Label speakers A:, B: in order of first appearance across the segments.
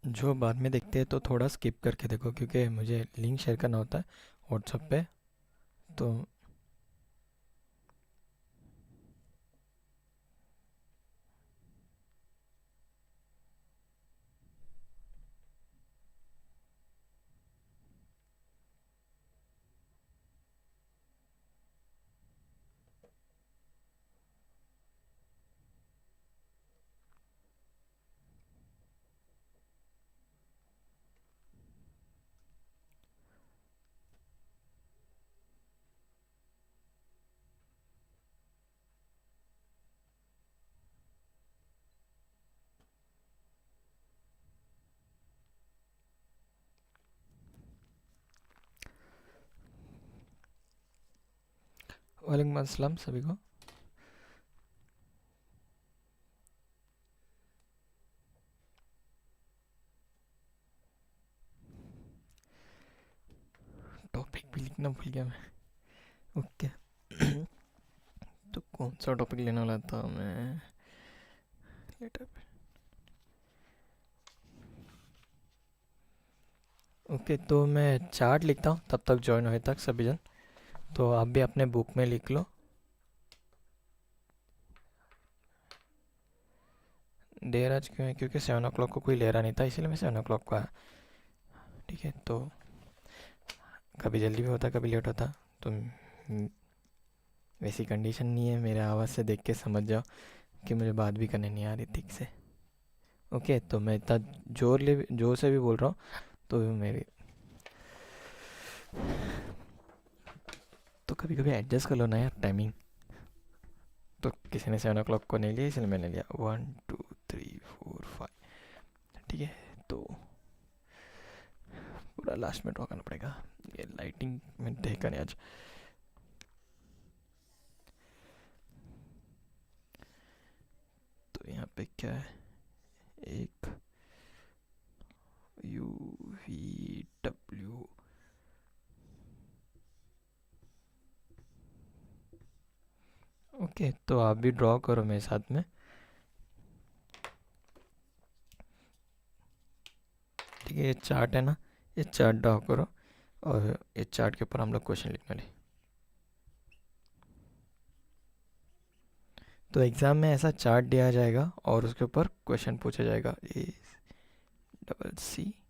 A: जो बाद में देखते हैं तो थोड़ा स्किप करके देखो, क्योंकि मुझे लिंक शेयर करना होता है व्हाट्सएप पे। तो वालेकुम अस्सलाम सभी को। टॉपिक भी लिखना भूल गया मैं। ओके। तो कौन सा टॉपिक लेने वाला था मैं? लेटर। ओके, तो मैं चार्ट लिखता हूँ तब तक ज्वाइन होए तक सभी जन। तो आप भी अपने बुक में लिख लो। देर आज क्यों है? क्योंकि 7 o'clock को कोई ले रहा नहीं था, इसीलिए मैं 7 o'clock को आया। ठीक है, तो कभी जल्दी भी होता कभी लेट होता। तो वैसी कंडीशन नहीं है, मेरे आवाज़ से देख के समझ जाओ कि मुझे बात भी करने नहीं आ रही ठीक से। ओके, तो मैं इतना जोर से भी बोल रहा हूँ तो मेरी तो कभी कभी एडजस्ट कर लो ना यार टाइमिंग। तो किसी ने 7 o'clock को नहीं लिया, इसलिए मैंने लिया 1 2 3 4 5। ठीक है, तो पूरा लास्ट में ड्रॉ करना पड़ेगा। ये लाइटिंग में देखा नहीं आज। तो यहाँ पे क्या है? एक यू वी डब्ल्यू। ओके, तो आप भी ड्रॉ करो मेरे साथ में। ठीक है, ये चार्ट है ना, ये चार्ट ड्रॉ करो। और इस चार्ट के ऊपर हम लोग क्वेश्चन लिखने वाले। तो एग्ज़ाम में ऐसा चार्ट दिया जाएगा और उसके ऊपर क्वेश्चन पूछा जाएगा। ACCD।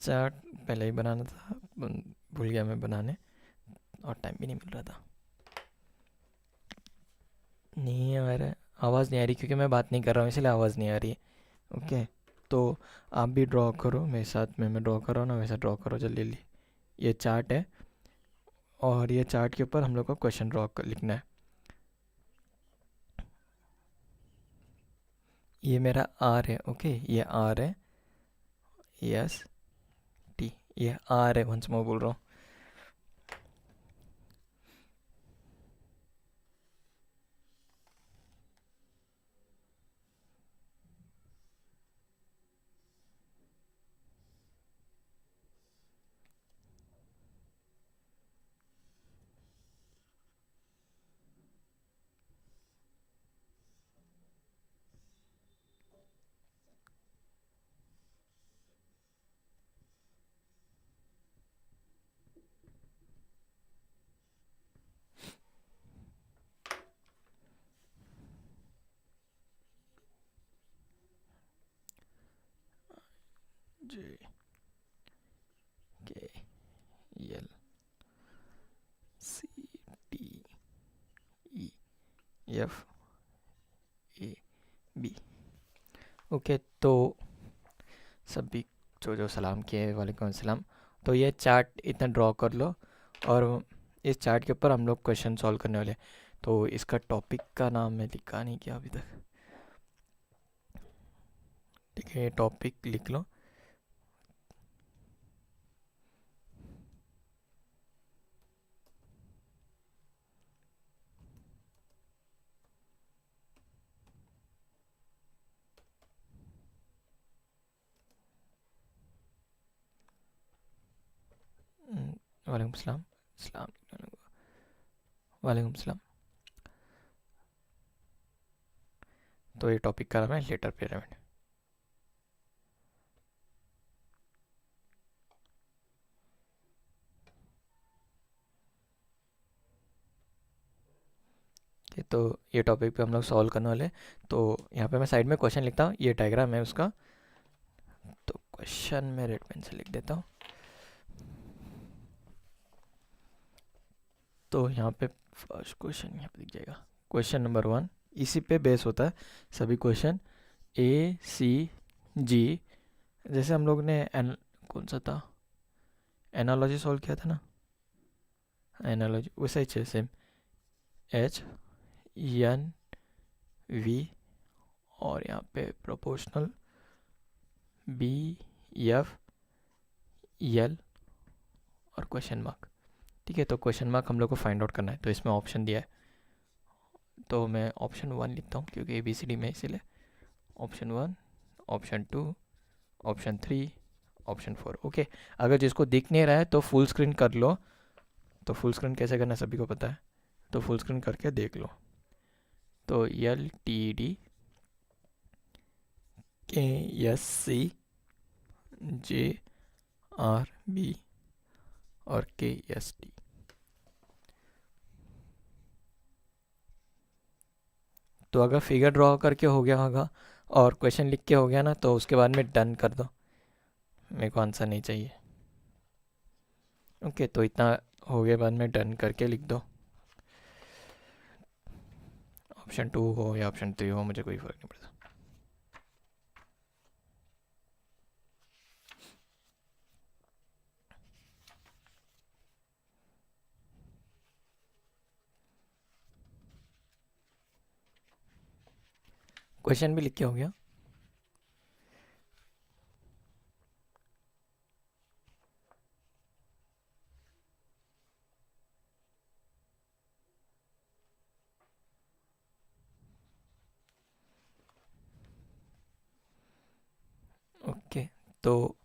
A: चार्ट पहले ही बनाना था, भूल गया मैं बनाने, और टाइम भी नहीं मिल रहा था। नहीं है मेरे, आवाज़ नहीं आ रही क्योंकि मैं बात नहीं कर रहा हूँ, इसलिए आवाज़ नहीं आ रही है। ओके, तो आप भी ड्रॉ करो मेरे साथ में, मैं ड्रॉ कर रहा हूँ ना वैसा ड्रॉ करो जल्दी जल्दी। ये चार्ट है और ये चार्ट के ऊपर हम लोग को क्वेश्चन ड्रॉ कर लिखना है। ये मेरा आर है। ओके, ये आर है। यस। टी। ये आर है, वंस मैं बोल रहा हूँ। J K L C D E F A B। Okay, तो सभी जो जो सलाम किए वालेकुम सलाम। तो ये चार्ट इतना ड्रॉ कर लो और इस चार्ट के ऊपर हम लोग क्वेश्चन सॉल्व करने वाले हैं। तो इसका टॉपिक का नाम मैं लिखा नहीं किया अभी तक। ठीक है, ये टॉपिक लिख लो। वालेकुम सलाम। सलाम वालेकुम सलाम। तो ये टॉपिक का नाम है लेटर पिरामिड। तो ये टॉपिक पे हम लोग सॉल्व करने वाले। तो यहाँ पे मैं साइड में क्वेश्चन लिखता हूँ, ये डायग्राम है उसका। तो क्वेश्चन में रेड पेन से लिख देता हूँ। तो यहाँ पे फर्स्ट क्वेश्चन यहाँ पे दिख जाएगा, क्वेश्चन नंबर 1। इसी पे बेस होता है सभी क्वेश्चन, ए सी जी। जैसे हम लोग ने कौन सा था, एनालॉजी सॉल्व किया था ना, एनालॉजी वैसा ही सेम, एच एन वी और यहाँ पे प्रोपोर्शनल बी एफ एल और क्वेश्चन मार्क। ठीक है, तो क्वेश्चन मार्क हम लोग को फाइंड आउट करना है, तो इसमें ऑप्शन दिया है। तो मैं ऑप्शन 1 लिखता हूँ क्योंकि ABCD में, इसीलिए option 1, option 2, option 3, option 4। Okay, अगर जिसको दिख नहीं रहा है तो फुल स्क्रीन कर लो। तो फुल स्क्रीन कैसे करना सभी को पता है, तो फुल स्क्रीन करके देख लो। तो LTD KSC JRB और KST। तो अगर फिगर ड्रॉ करके हो गया होगा और क्वेश्चन लिख के हो गया ना, तो उसके बाद में डन कर दो, मेरे को आंसर नहीं चाहिए। ओके, तो इतना हो गया, बाद में डन करके लिख दो। ऑप्शन 2 हो या ऑप्शन 3 हो, मुझे कोई फर्क नहीं पड़ता। क्वेश्चन भी लिख के हो गया। ओके, तो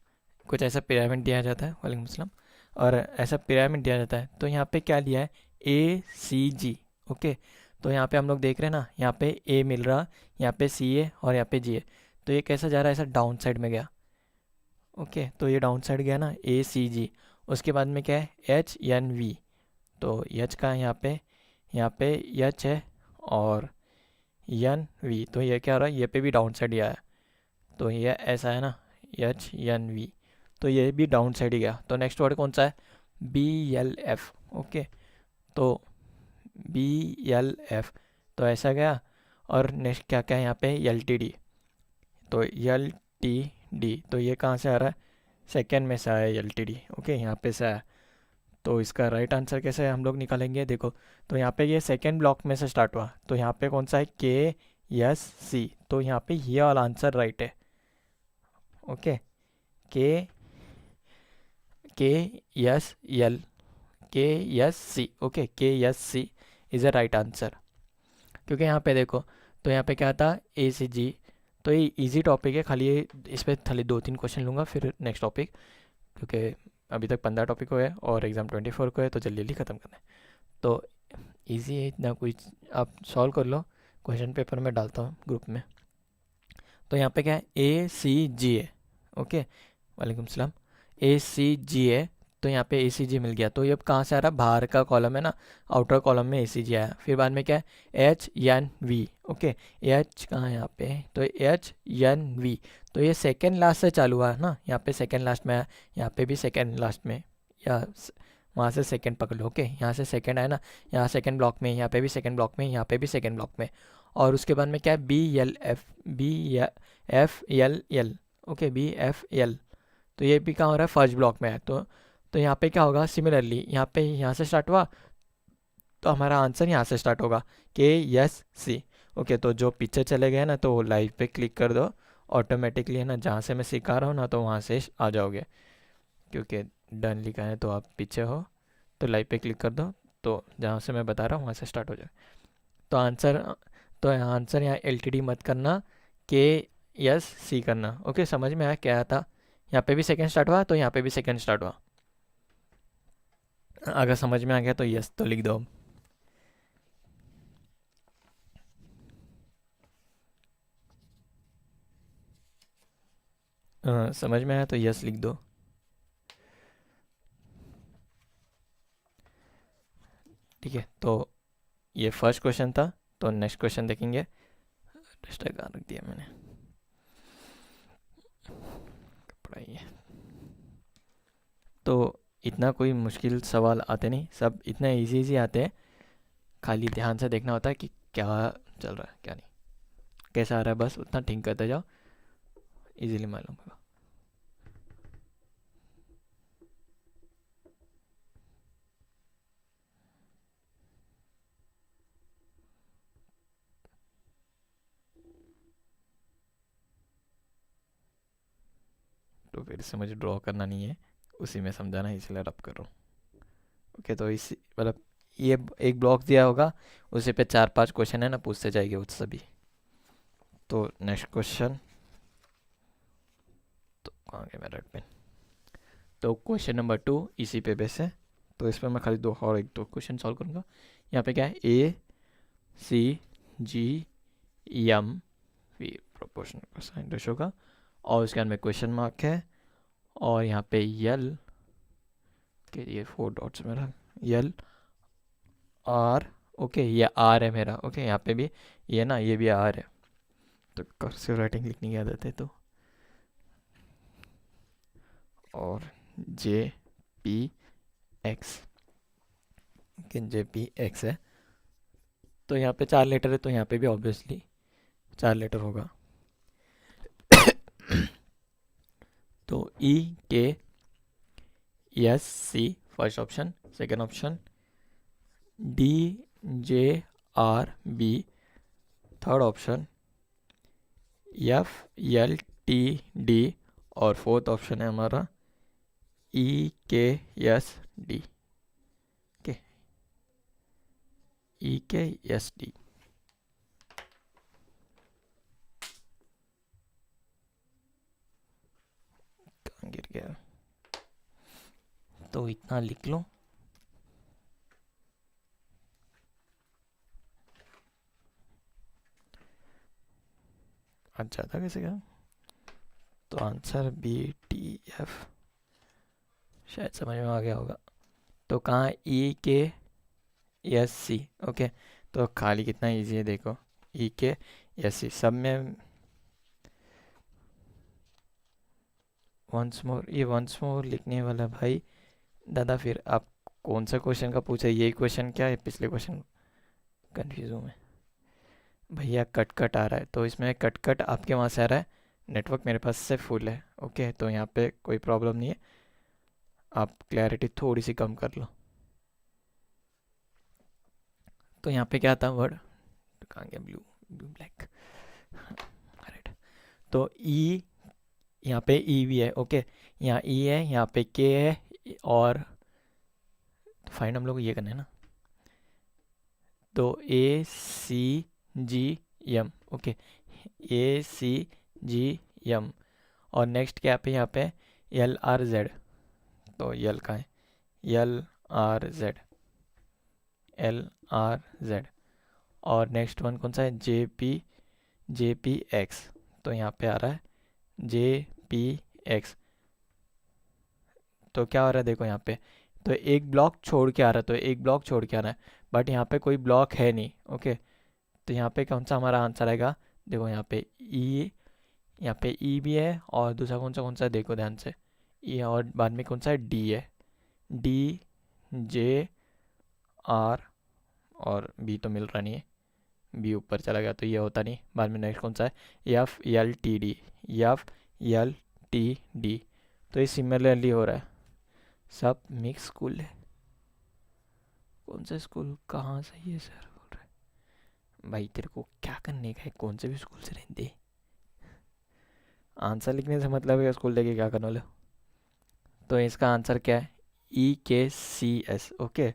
A: कुछ ऐसा पिरामिड दिया जाता है, वालेकुम अस्सलाम, और ऐसा पिरामिड दिया जाता है। तो यहाँ पे क्या दिया है, ACG। ओके, तो यहाँ पे हम लोग देख रहे हैं ना, यहाँ पे A मिल रहा, यहाँ पे CA और यहाँ पे GA। तो ये कैसा जा रहा है, ऐसा डाउन साइड में गया। ओके, तो ये डाउन साइड गया ना, ACG। उसके बाद में क्या है, HNV। तो H का यहाँ पे H है और NV, तो ये क्या हो रहा है, ये पे भी डाउन साइड ही आया। तो ये ऐसा है ना, HNV, तो ये भी डाउन साइड ही गया। तो नेक्स्ट वर्ड कौन सा है, BLF। ओके, तो BLF, तो ऐसा गया। और नेक्स्ट क्या क्या है यहाँ पे, LTD। तो LTD, तो ये कहाँ से आ रहा है, सेकेंड में से आया LTD। ओके, यहाँ पे से आया। तो इसका राइट आंसर कैसे हम लोग निकालेंगे, देखो। तो यहाँ पे ये सेकेंड ब्लॉक में से स्टार्ट हुआ, तो यहाँ पे कौन सा है, KSC। तो यहाँ पे ये वाला आंसर राइट है। ओके, के KSL KSC। Okay, KSC is a right answer. क्योंकि यहाँ पे देखो, तो यहाँ पे क्या था, ACG। तो ये इजी टॉपिक है, खाली ये इस पर खाली 2-3 क्वेश्चन लूँगा, फिर नेक्स्ट टॉपिक, क्योंकि अभी तक 15 टॉपिक हुए हैं और एग्ज़ाम 24 को है, तो जल्दी जल्दी ख़त्म करना है। तो इजी है, इतना कुछ आप सॉल्व कर लो। क्वेश्चन पेपर में डालता हूँ ग्रुप में। तो यहाँ पे क्या है, ACG है। ओके, वालेकुम सलाम, ACG है। तो यहाँ पे ACG मिल गया। तो ये अब कहाँ से आ रहा है, बाहर का कॉलम है ना, आउटर कॉलम में ACG आया। फिर बाद में क्या है, HNV। ओके, H कहाँ है यहाँ पे, तो HNV। तो ये सेकेंड लास्ट से चालू हुआ है ना, यहाँ पे सेकेंड लास्ट में आया, यहाँ पे भी सेकेंड लास्ट में, या वहाँ से सेकेंड पकड़ लो। ओके, यहाँ से सेकेंड आया ना, यहाँ सेकेंड ब्लॉक में, यहाँ पे भी सेकेंड ब्लॉक में, यहाँ पे भी सेकेंड ब्लॉक में। और उसके बाद में क्या है, BFL। Okay, BFL। तो ये भी कहाँ हो रहा है, फर्स्ट ब्लॉक में है। तो यहाँ पे क्या होगा, सिमिलरली यहाँ पे यहाँ से स्टार्ट हुआ, तो हमारा आंसर यहाँ से स्टार्ट होगा, KSC। ओके, तो जो पीछे चले गए ना, तो लाइव पे क्लिक कर दो, ऑटोमेटिकली है ना, जहाँ से मैं सिखा रहा हूँ ना, तो वहाँ से आ जाओगे। क्योंकि डन लिखा है तो आप पीछे हो, तो लाइव पे क्लिक कर दो, तो जहाँ से मैं बता रहा हूँ वहाँ से स्टार्ट हो जाए। तो आंसर यहाँ LTD मत करना, KSC करना। ओके, समझ में आया क्या था, यहाँ पे भी सेकंड स्टार्ट हुआ, तो यहाँ पे भी सेकंड स्टार्ट हुआ। अगर समझ में आ गया तो यस तो लिख दो। समझ में आया तो यस लिख दो। ठीक है, तो ये फर्स्ट क्वेश्चन था, तो नेक्स्ट क्वेश्चन देखेंगे। रजिस्टर कहाँ रख दिया मैंने, पढ़ाई है। तो इतना कोई मुश्किल सवाल आते नहीं, सब इतना इजी इजी आते हैं। खाली ध्यान से देखना होता है कि क्या चल रहा है क्या नहीं, कैसा आ रहा है, बस उतना ठीक करते जाओ, इजीली मालूम होगा। तो फिर से मुझे ड्रॉ करना नहीं है, उसी में समझाना है, इसलिए रब कर रहा हूँ। ओके, तो इसी मतलब ये एक ब्लॉक दिया होगा, उसी पे 4-5 क्वेश्चन है ना, पूछते जाएंगे वो सभी। तो नेक्स्ट क्वेश्चन, तो कहाँ गया मेरा रेड पेन। तो क्वेश्चन नंबर 2 इसी पे बेस है, तो इसमें मैं खाली दो और एक दो क्वेश्चन सॉल्व करूँगा। यहाँ पे क्या है, A C G M V proportional cosine ratio का, और उसके अंदर क्वेश्चन मार्क है, और यहाँ पे यल के ये 4 डॉट्स मेरा, यल आर, ओके ये आर है मेरा, ओके यहाँ पे भी ये ना, ये भी आर है। तो कर्सिव राइटिंग लिखने की आदत है तो, और J P x, okay J P x है। तो यहाँ पे 4 लेटर है, तो यहाँ पे भी ऑब्वियसली 4 लेटर होगा। तो E K S C first option, second option D J R B third option, F L T D, और फोर्थ ऑप्शन है हमारा ई के एस डी, के ई के एस डी। गिर गया, तो इतना लिख लो। अच्छा था कैसे का, तो आंसर बी टी एफ शायद समझ में आ गया होगा। तो कहाँ ई के एस सी, ओके, तो खाली कितना इजी है देखो, ई के एस सी सब में वंस मोर, ये वंस मोर लिखने वाला भाई दादा, फिर आप कौन सा क्वेश्चन का पूछा, यही क्वेश्चन क्या है पिछले क्वेश्चन, कंफ्यूज हूँ मैं। भैया कट कट आ रहा है, तो इसमें कट कट आपके वहाँ से आ रहा है, नेटवर्क मेरे पास से फुल है, ओके, तो यहाँ पे कोई प्रॉब्लम नहीं है, आप क्लैरिटी थोड़ी सी कम कर लो। तो यहाँ पे क्या था वर्ड, तो कहाँ गया, ब्लू ब्लू ब्लैक रेड। तो ई, यहाँ पे ई भी है, ओके, यहाँ ई है, यहाँ पे के है, और तो फाइंड हम लोग को ये करना है ना, तो ए सी जी एम, ओके, ए सी जी एम, और नेक्स्ट क्या पे यहाँ पे एल आर जेड, तो यल का है, L R Z, L R Z, और नेक्स्ट वन कौन सा है, जे पी एक्स, तो यहाँ पे आ रहा है जे पी एक्स। तो क्या हो रहा है देखो यहाँ पे, तो एक ब्लॉक छोड़ के आ रहा है, तो एक ब्लॉक छोड़ के आ रहा है, बट यहाँ पे कोई ब्लॉक है नहीं, ओके, तो यहाँ पे कौन सा हमारा आंसर आएगा, देखो यहाँ पे ई, यहाँ पे ई भी है, और दूसरा कौन सा है देखो ध्यान से, ई, और बाद में कौन सा है, डी है, डी जे आर, और बी तो मिल रहा नहीं है, बी ऊपर चला गया तो ये होता नहीं, बाद में नेक्स्ट कौन सा है, F L T D, F L T D, तो ये सिमिलरली हो रहा है, सब मिक्स स्कूल है। कौन सा स्कूल कहाँ सही है सर बोल रहे, भाई तेरे को क्या करने का है, कौन से भी स्कूल से रहने दे, आंसर लिखने से मतलब है स्कूल लेके क्या करने वाले। तो इसका आंसर क्या है, ई के सी एस, ओके,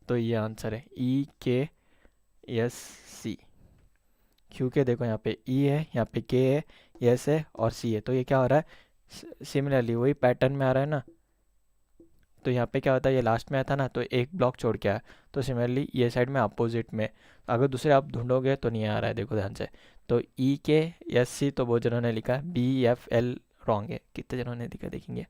A: तो ये आंसर है ई के एस सी, क्योंकि देखो यहाँ पे ई है, यहाँ पे के है, एस है, और सी है, तो ये क्या हो रहा है, सिमिलरली वही पैटर्न में आ रहा है ना, तो यहाँ पे क्या होता है, ये लास्ट में आया था ना, तो एक ब्लॉक छोड़ के आया। तो सिमिलरली ये साइड में अपोजिट में, अगर दूसरे आप ढूंढोगे तो नहीं आ रहा है, देखो ध्यान से। तो ई के एस सी तो बहुत जनों ने लिखा है, बी एफ एल रॉन्ग है। कितने जनों ने लिखा देखेंगे।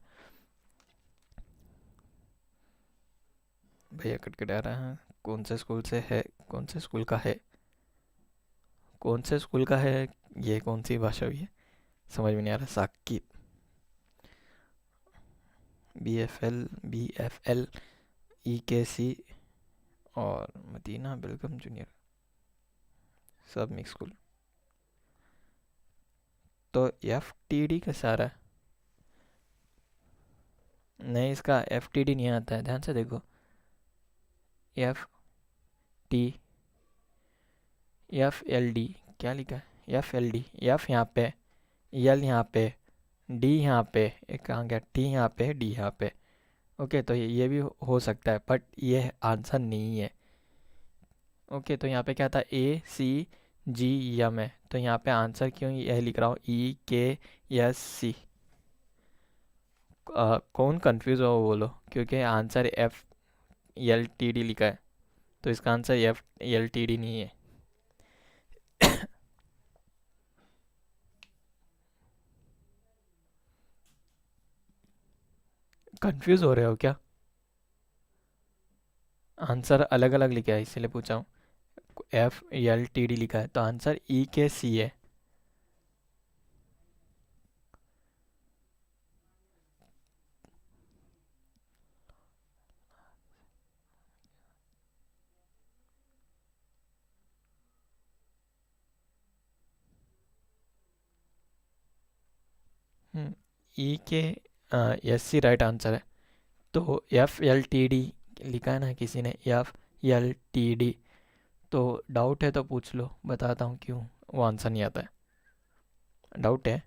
A: भैया कट आ रहा है। कौन से स्कूल से है, कौन से स्कूल का है, कौन से स्कूल का है, ये कौन सी भाषा हुई है, समझ में नहीं आ रहा। Sakib, B F L E K C, और मदीना बेगम जूनियर, सब मिक्स स्कूल। तो एफ टी डी कैसा आ रहा है, नहीं इसका एफ टी डी नहीं आता है, ध्यान से देखो। F T, F L D, क्या लिखा है, एफ एल डी, एफ यहाँ पे, एल यहाँ पे, डी यहाँ पे, एक कहाँ गया, टी यहाँ पे, डी यहाँ पे। ओके, तो ये भी हो सकता है, बट ये आंसर नहीं है। ओके, तो यहाँ पे क्या था, ए सी जी एम है, तो यहाँ पे आंसर क्यों यह लिख रहा हूँ, ई के एस सी। कौन कंफ्यूज हो वो बोलो, क्योंकि answer F L T D लिखा है, तो इसका answer F L T D नहीं है। कंफ्यूज हो रहे हो क्या, आंसर अलग अलग लिखा है इसलिए पूछा हूँ। एफ एल टी डी लिखा है, तो आंसर ई के सी है। ई के एस सी राइट आंसर है। तो एफ एल टी डी लिखा है ना किसी ने, एफ एल टी डी। तो डाउट है तो पूछ लो, बताता हूँ क्यों वो आंसर नहीं आता है। डाउट है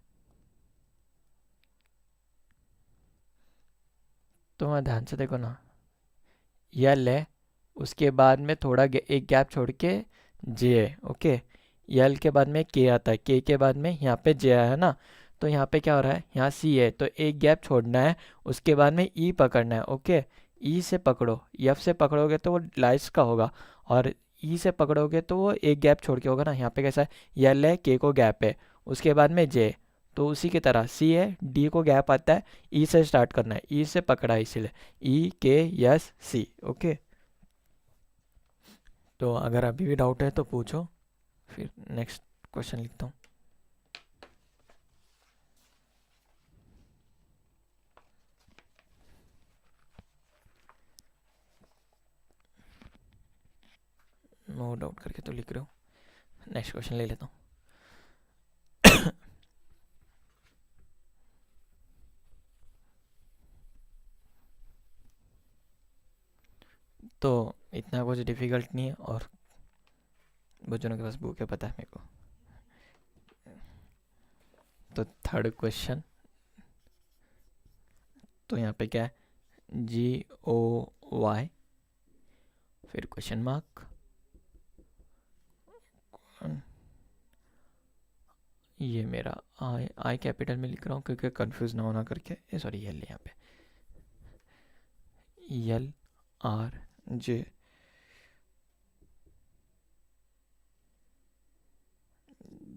A: तो मैं ध्यान से देखो ना, यल है, उसके बाद में थोड़ा एक गैप छोड़ के जे है। ओके, यल के बाद में के आता है, के बाद में यहाँ पे जे आया है ना, तो यहाँ पे क्या हो रहा है, यहाँ सी है, तो एक गैप छोड़ना है, उसके बाद में ई पकड़ना है। ओके, ई से पकड़ो, एफ से पकड़ोगे तो वो लाइस का होगा, और ई से पकड़ोगे तो वो एक गैप छोड़ के होगा ना। यहाँ पे कैसा है, यल है, के को गैप है, उसके बाद में जे, तो उसी की तरह सी है, डी को गैप आता है, ई से स्टार्ट करना है, ई से पकड़ा है इसीलिए ई के एस सी। ओके, तो अगर अभी भी डाउट है तो पूछो, फिर नेक्स्ट क्वेश्चन लिखता हूँ। नो डाउट करके तो लिख रहे हो, नेक्स्ट क्वेश्चन ले लेता हूँ। तो इतना कुछ डिफिकल्ट नहीं है, और बच्चों के पास बुक है, पता है मेरे को। तो थर्ड क्वेश्चन, तो यहाँ पे क्या है, जी ओ वाई, फिर क्वेश्चन मार्क, ये मेरा आई आई कैपिटल में लिख रहा हूँ क्योंकि कंफ्यूज ना होना करके, ये सॉरी एल यहाँ पे, L R J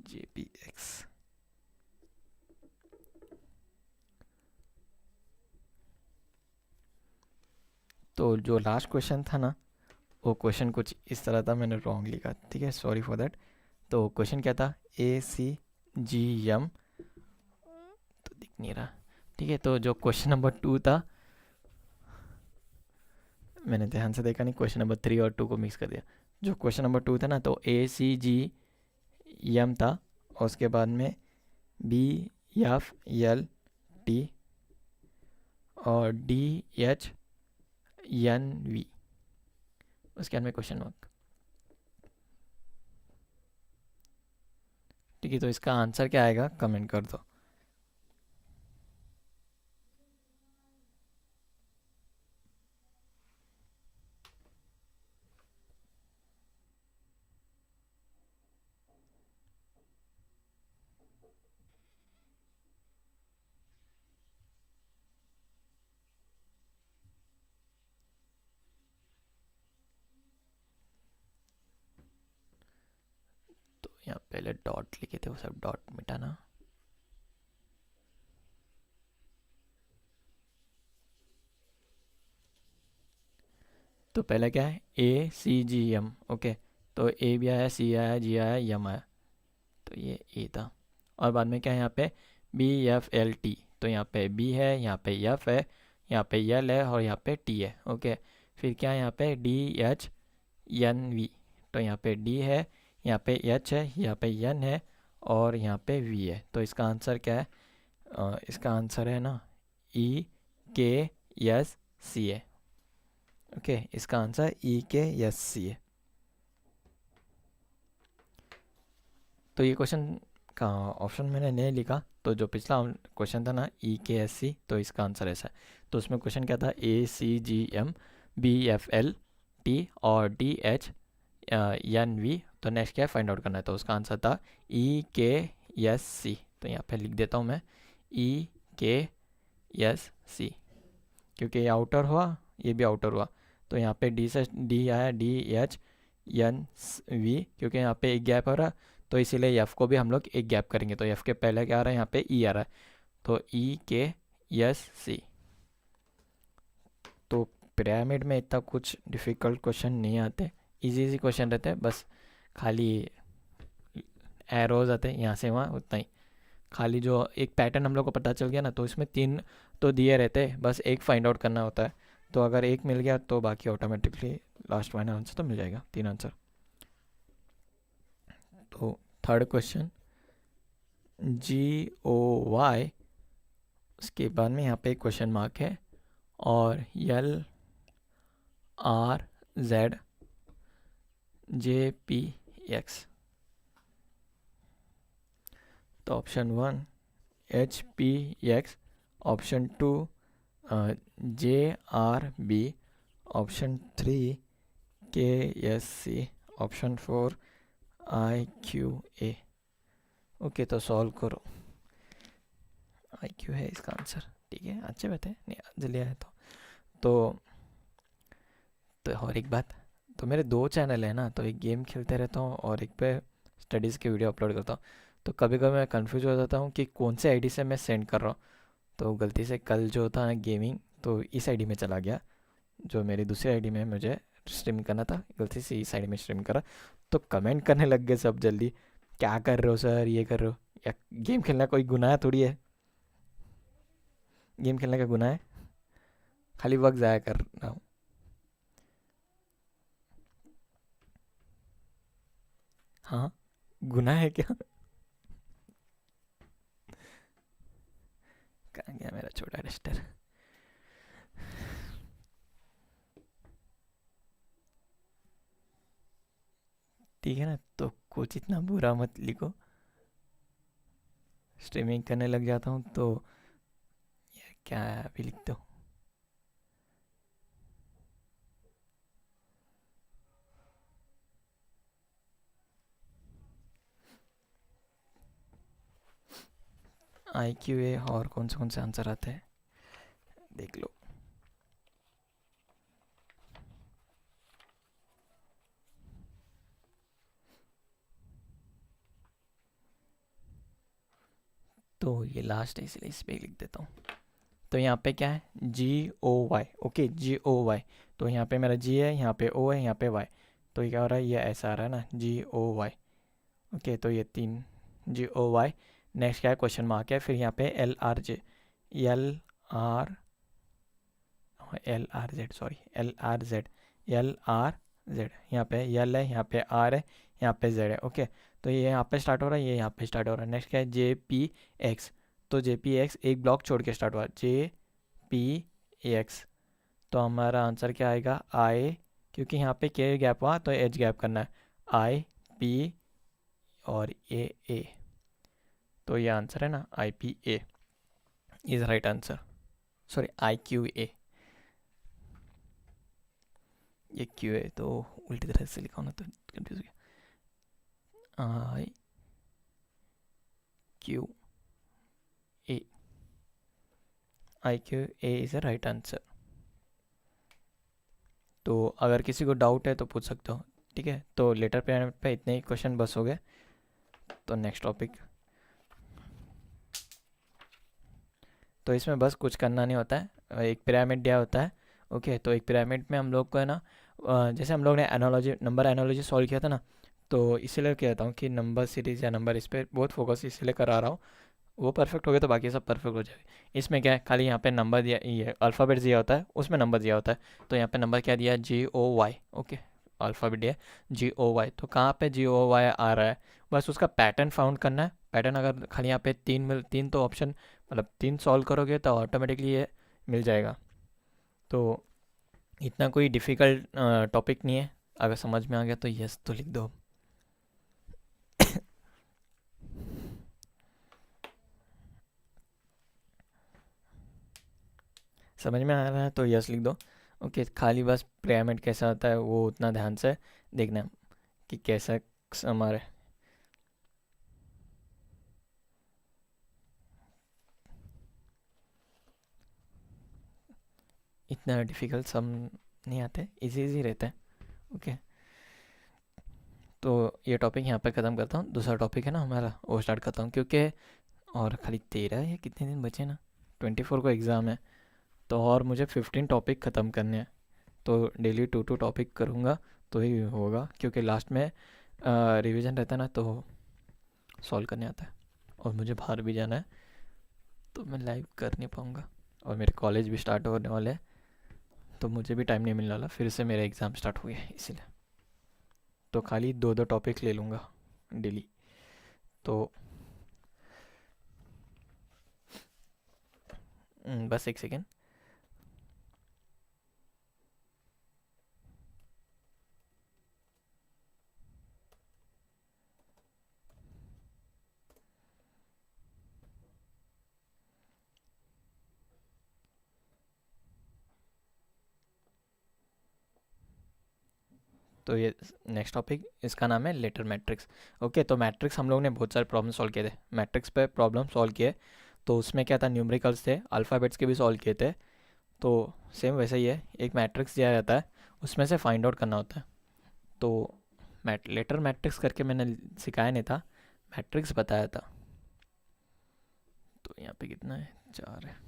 A: J P x. तो जो लास्ट क्वेश्चन था ना, वो क्वेश्चन कुछ इस तरह था, मैंने रॉन्ग लिखा, ठीक है, सॉरी फॉर दैट। तो क्वेश्चन क्या था, ए सी जी एम, तो दिख नहीं रहा, ठीक है। तो जो क्वेश्चन नंबर 2 था, मैंने ध्यान से देखा नहीं, क्वेश्चन नंबर 3 और 2 को मिक्स कर दिया। जो क्वेश्चन नंबर 2 था ना, तो ए सी जी एम था, और उसके बाद में बी एफ एल टी और डी एच एन वी, उसके बाद में क्वेश्चन मार्क। ठीक है, तो इसका आंसर क्या आएगा, कमेंट कर दो। यहाँ पहले डॉट लिखे थे वो सब डॉट मिटाना। तो पहले क्या है ACGM, ओके। तो A भी आया, C आया, G आया, M आया, तो ये A था। और बाद में क्या है यहाँ पे BFLT, तो यहाँ पे B है, यहाँ पे F है, यहाँ पे L है और यहाँ पे T है, ओके। फिर क्या है यहाँ पे DHNV, तो यहाँ पे D है, यहाँ पे H है, यहाँ पे N है और यहाँ पे V है। तो इसका आंसर क्या है? इसका आंसर है ना EKSC है, ओके। इसका आंसर EKSC है। तो ये क्वेश्चन का ऑप्शन मैंने नहीं लिखा, तो जो पिछला क्वेश्चन था ना EKSC, तो इसका आंसर ऐसा है। तो उसमें क्वेश्चन क्या था ACGM BFLT और DHNV, तो नेक्स्ट क्या है फाइंड आउट करना है, तो उसका आंसर था EKSC। तो यहाँ पे लिख देता हूँ मैं EKSC, क्योंकि ये आउटर हुआ, ये भी आउटर हुआ, तो यहाँ पे D से D आया, DHNV, क्योंकि यहाँ पे एक गैप हो रहा है, तो इसीलिए F को भी हम लोग एक गैप करेंगे। तो F के पहले क्या आ रहा है, यहाँ पे E आ रहा है, तो EKSC। तो पिरामिड में इतना कुछ डिफ़िकल्ट क्वेश्चन नहीं आते, इजी इजी क्वेश्चन रहते हैं, बस खाली एरोज आते हैं यहाँ से वहाँ, उतना ही। खाली जो एक पैटर्न हम लोग को पता चल गया ना, तो इसमें 3 तो दिए रहते हैं, बस एक फाइंड आउट करना होता है। तो अगर एक मिल गया तो बाकी ऑटोमेटिकली लास्ट फाइनल आंसर तो मिल जाएगा, 3 आंसर। तो थर्ड क्वेश्चन GOY, उसके बाद में यहाँ पे एक क्वेश्चन मार्क है और LRZJPX। तो option 1 HPX, option 2 JRB, option 3 KSC, option 4 IQA। Okay, तो सॉल्व करो। IQ है इसका आंसर, ठीक है, अच्छे बात है, नहीं जल्दी आया तो और एक बात, तो मेरे 2 चैनल है ना, तो एक गेम खेलते रहता हूँ और एक पे स्टडीज़ के वीडियो अपलोड करता हूँ। तो कभी कभी मैं कंफ्यूज हो जाता हूँ कि कौन से आईडी से मैं सेंड कर रहा हूँ। तो गलती से कल जो था ना गेमिंग, तो इस आईडी में चला गया, जो मेरी दूसरी आईडी में मुझे स्ट्रीम करना था, गलती से इस आईडी में स्ट्रीम करा। तो कमेंट करने लग गए सब जल्दी, क्या कर रहे हो सर, ये कर रहे हो, या गेम खेलना कोई गुनाह थोड़ी है, गेम खेलने का गुनाह है, खाली वक्त ज़ाया कर रहा हूँ। हाँ, गुनाह है क्या? कहाँ गया मेरा छोटा डस्टर? ठीक है ना, तो कुछ इतना बुरा मत लिखो, स्ट्रीमिंग करने लग जाता हूँ तो यार क्या भी लिख दो। IQA और कौन से आंसर आते हैं देख लो। तो ये लास्ट है इसलिए इस पे लिख देता हूँ। तो यहाँ पे क्या है GOY, ओके GOY। तो यहाँ पे मेरा G है, यहाँ पे O है, यहाँ पे Y, तो ये क्या हो रहा है, ये ऐसा आ रहा है ना GOY, ओके। तो ये 3 GOY। नेक्स्ट क्या है, क्वेश्चन मार्क है, फिर यहाँ पे LRZ, LRZ, यहाँ पे L है, यहाँ पे R है, यहाँ पे Z है, ओके। तो ये यहाँ पे स्टार्ट हो रहा है, ये यहाँ पे स्टार्ट हो रहा है। नेक्स्ट क्या है JPX, तो JPX एक ब्लॉक छोड़ के स्टार्ट हुआ, JPX। तो हमारा आंसर क्या आएगा I, क्योंकि यहाँ पे K गैप हुआ तो H गैप करना है, IP और A। तो ये आंसर है ना IPA is right answer, sorry IQA। ये क्यू है तो उल्टी तरह से लिखा होना, तो कंफ्यूज हो गया। IQA is a right answer. तो अगर किसी को डाउट है तो पूछ सकते हो, ठीक है। तो लेटर पिरामिड पे इतने ही क्वेश्चन बस हो गए। तो नेक्स्ट टॉपिक, तो इसमें बस कुछ करना नहीं होता है, एक पिरामिड दिया होता है। ओके, तो एक पिरामिड में हम लोग को है ना, जैसे हम लोग ने एनालॉजी, नंबर एनालॉजी सॉल्व किया था ना, तो इसीलिए कहता हूँ कि नंबर सीरीज या नंबर, इस पर बहुत फोकस इसलिए करा रहा हूँ। वो परफेक्ट हो गया तो बाकी सब परफेक्ट हो जाएगा। इसमें क्या है, खाली यहाँ पे नंबर दिया, ये अल्फ़ाबेट दिया होता है, उसमें नंबर दिया होता है। तो यहाँ पे नंबर क्या दिया, GOY। ओके, अल्फ़ाबेट दिया GOY, तो कहाँ पे GOY आ रहा है, बस उसका पैटर्न फाउंड करना है। पैटर्न अगर खाली यहाँ पे तीन तो ऑप्शन, मतलब तीन सॉल्व करोगे तो ऑटोमेटिकली ये मिल जाएगा। तो इतना कोई डिफ़िकल्ट टॉपिक नहीं है, अगर समझ में आ गया तो यस तो लिख दो। समझ में आ रहा है तो यस लिख दो। ओके, खाली बस पिरामिड कैसा होता है वो उतना ध्यान से देखना है कि कैसा हमारे, इतना डिफ़िकल्ट सम नहीं आते, इजी इजी रहते हैं। ओके, तो ये टॉपिक यहाँ पे ख़त्म करता हूँ। दूसरा टॉपिक है ना हमारा, वो स्टार्ट करता हूँ, क्योंकि और खाली 13 या कितने दिन बचे ना, 24 को एग्ज़ाम है, तो और मुझे 15 टॉपिक ख़त्म करने हैं। तो डेली 2 टॉपिक करूँगा तो ही होगा, क्योंकि लास्ट में रिवीजन रहता है ना, तो सॉल्व करने आता है। और मुझे बाहर भी जाना है, तो मैं लाइव कर नहीं पाऊँगा, और मेरे कॉलेज भी स्टार्ट होने वाले हैं, तो मुझे भी टाइम नहीं मिलने वाला, फिर से मेरे एग्ज़ाम स्टार्ट हो गए इसीलिए। तो खाली 2 टॉपिक ले लूँगा डेली। तो बस एक सेकेंड। तो ये नेक्स्ट टॉपिक, इसका नाम है लेटर मैट्रिक्स। ओके, तो मैट्रिक्स हम लोग ने बहुत सारे प्रॉब्लम सॉल्व किए थे, मैट्रिक्स पे प्रॉब्लम सॉल्व किए। तो उसमें क्या था, न्यूमेरिकल्स थे, अल्फ़ाबेट्स के भी सॉल्व किए थे। तो सेम वैसा ही है, एक मैट्रिक्स दिया जाता है, उसमें से फाइंड आउट करना होता है। तो लेटर मैट्रिक्स करके मैंने सिखाया नहीं था, मैट्रिक्स बताया था। तो यहाँ पे कितना है, 4 है।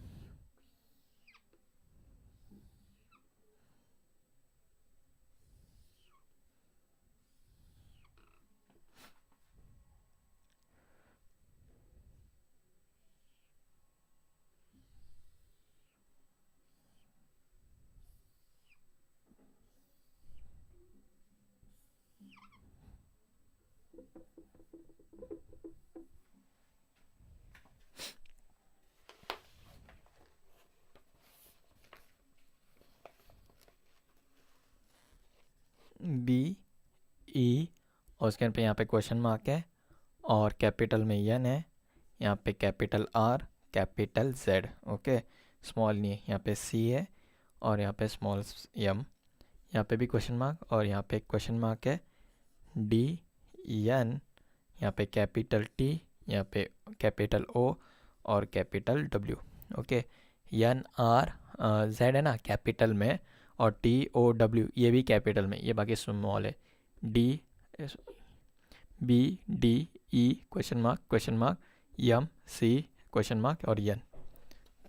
A: BE, और उसके पे यहाँ पे क्वेश्चन मार्क है, और कैपिटल में एन है, यहाँ पे capital R, capital Z। Okay, small नहीं है, यहाँ पे C है, और यहाँ पे स्मॉल M, यहाँ पे भी क्वेश्चन मार्क, और यहाँ पे क्वेश्चन मार्क है DN, यहाँ पे कैपिटल T, यहाँ पे कैपिटल O, और capital W। Okay, NR Z है ना कैपिटल में, और TOW ये भी कैपिटल में, ये बाकी स्मॉल है। BDE question mark MC question mark और N।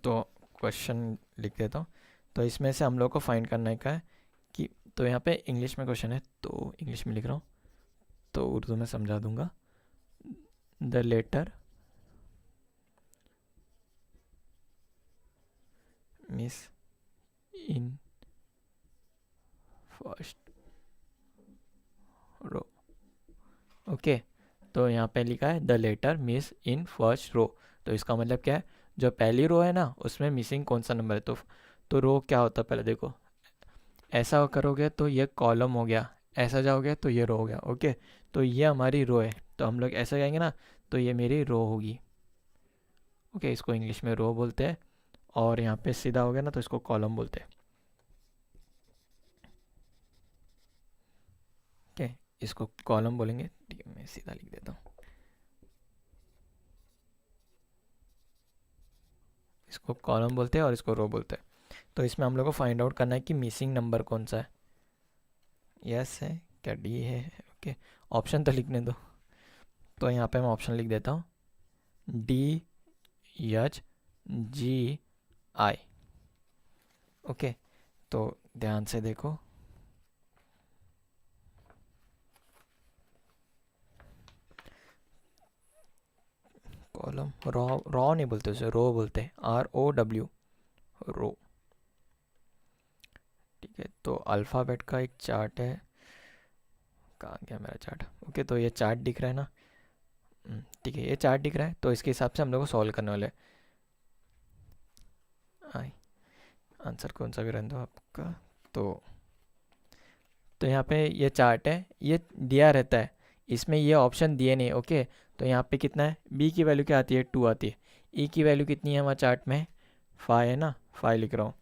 A: तो क्वेश्चन लिख देता हूँ। तो इसमें से हम लोग को फाइंड करने का है कि, तो यहाँ पे इंग्लिश में क्वेश्चन है तो इंग्लिश में लिख रहा हूँ, तो उर्दू में समझा दूंगा। The letter miss in first row. Okay, तो यहाँ पे लिखा है the letter miss in first row, तो इसका मतलब क्या है, जो पहली रो है ना उसमें मिसिंग कौन सा नंबर है। तो रो क्या होता है, पहले देखो, ऐसा करोगे तो ये कॉलम हो गया, ऐसा जाओगे तो ये रो हो गया। ओके, तो ये हमारी रो है, तो हम लोग ऐसा कहेंगे ना, तो ये मेरी रो होगी। ओके, इसको इंग्लिश में रो बोलते हैं, और यहाँ पे सीधा हो गया ना तो इसको कॉलम बोलते हैं। ओके, इसको कॉलम बोलेंगे, ठीक है मैं सीधा लिख देता हूँ, इसको कॉलम बोलते हैं और इसको रो बोलते हैं। तो इसमें हम लोग को फाइंड आउट करना है कि मिसिंग नंबर कौन सा है। यस है क्या, डी है। ओके, ऑप्शन तो लिखने दो, तो यहाँ पे मैं ऑप्शन लिख देता हूँ DHGI। ओके, तो ध्यान से देखो, कॉलम रॉ, रॉ नहीं बोलते उसे, रो बोलते हैं, ROW, रो। ठीक है, तो अल्फ़ाबेट का एक चार्ट है, कहाँ गया मेरा चार्ट? ओके, तो ये चार्ट दिख रहा है ना? ठीक है, ये चार्ट दिख रहा है, तो इसके हिसाब से हम लोग को सॉल्व करने वाले हैं। आई आंसर कौन सा भी रहने दो आपका। तो यहाँ पे ये चार्ट है, ये दिया रहता है, इसमें ये ऑप्शन दिए नहीं। ओके, तो यहाँ पे कितना है, बी की वैल्यू क्या आती है, 2 आती है। ई की वैल्यू कितनी है हमारे चार्ट में, 5 है ना, 5 लिख रहा हूँ,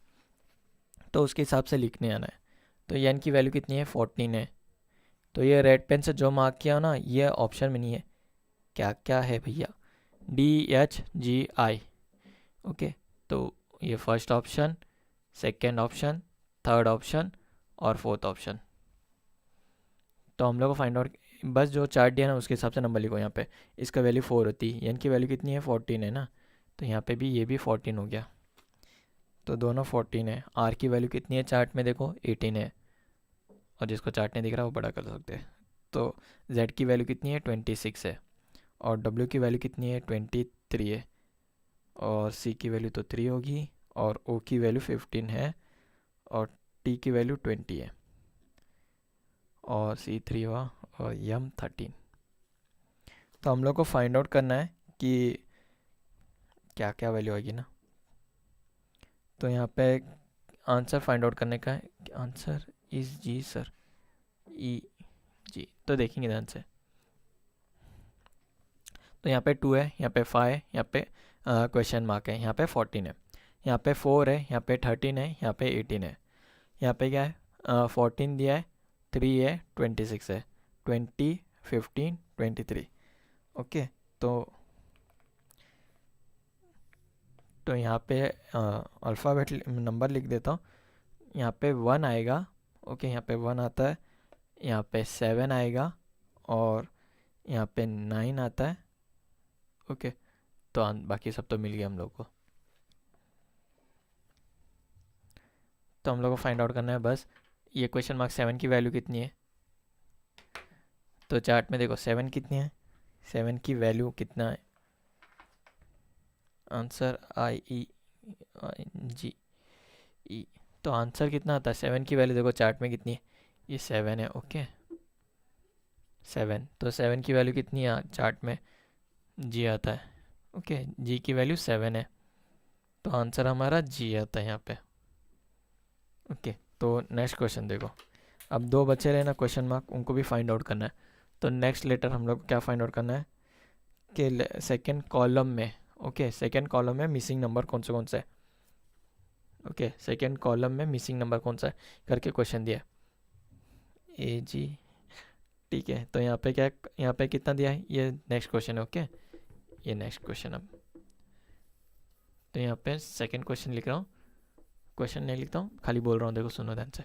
A: तो उसके हिसाब से लिखने आना है। तो एन की वैल्यू कितनी है, 14 है। तो ये रेड पेन से जो मार्क किया हो ना, ये ऑप्शन में नहीं है। क्या क्या है भैया, DHGI। ओके, तो ये first option, second option, third option और फोर्थ ऑप्शन। तो हम लोग को फाइंड आउट, बस जो चार्ट दिया ना उसके हिसाब से नंबर लिखो। यहाँ पे इसका वैल्यू 4 होती है, एन की वैल्यू कितनी है, 14 है ना, तो यहाँ पे भी ये भी 14 हो गया, तो दोनों 14 है। आर की वैल्यू कितनी है चार्ट में, देखो 18 है, और जिसको चार्ट नहीं दिख रहा वो बड़ा कर सकते हैं। तो जेड की वैल्यू कितनी है, 26 है, और डब्ल्यू की वैल्यू कितनी है, 23 है, और सी की वैल्यू तो 3 होगी, और ओ की वैल्यू 15 है, और टी की वैल्यू 20 है, और सी 3 हुआ, और यम 13। तो हम लोग को फाइंड आउट करना है कि क्या क्या वैल्यू आएगी ना। तो यहाँ पे आंसर फाइंड आउट करने का है, आंसर इज जी सर, ई जी। तो देखेंगे ध्यान से, तो यहाँ पे 2 है, यहाँ पे 5 है, यहाँ पे क्वेश्चन मार्क है, यहाँ पे 14 है, यहाँ पे 4 है, यहाँ पे 13 है, यहाँ पे 18 है, यहाँ पे क्या है, 14 दिया है, 3 है, 26 है, 20, 15, 23। ओके, तो यहाँ पे अल्फ़ाबेट नंबर लिख देता हूँ। यहाँ पे 1 आएगा, ओके, यहाँ पे 1 आता है, यहाँ पे 7 आएगा, और यहाँ पे 9 आता है। ओके, तो बाकी सब तो मिल गया हम लोग को। तो हम लोग को फाइंड आउट करना है बस, ये क्वेश्चन मार्क 7 की वैल्यू कितनी है। तो चार्ट में देखो 7 कितनी है, 7 की वैल्यू कितना है, आंसर IENGE। तो आंसर कितना आता है, 7 की वैल्यू देखो चार्ट में कितनी है, ये 7 है। ओके, 7, तो 7 की वैल्यू कितनी है चार्ट में, जी आता है। ओके, जी की वैल्यू 7 है, तो आंसर हमारा जी आता है यहाँ पे। ओके, तो नेक्स्ट क्वेश्चन देखो, अब 2 बचे रहे ना क्वेश्चन मार्क, उनको भी फाइंड आउट करना है। तो नेक्स्ट लेटर हम लोग को क्या फाइंड आउट करना है कि सेकेंड कॉलम में, ओके, सेकेंड कॉलम में मिसिंग नंबर कौन सा है। ओके, सेकेंड कॉलम में मिसिंग नंबर कौन सा है करके क्वेश्चन दिया है, AG। ठीक है, तो यहाँ पे क्या, यहाँ पे कितना दिया है, ये नेक्स्ट क्वेश्चन है। ओके, ये नेक्स्ट क्वेश्चन। अब तो यहाँ पे सेकेंड क्वेश्चन लिख रहा हूँ, क्वेश्चन नहीं लिखता हूँ, खाली बोल रहा हूँ, देखो सुनो ध्यान से।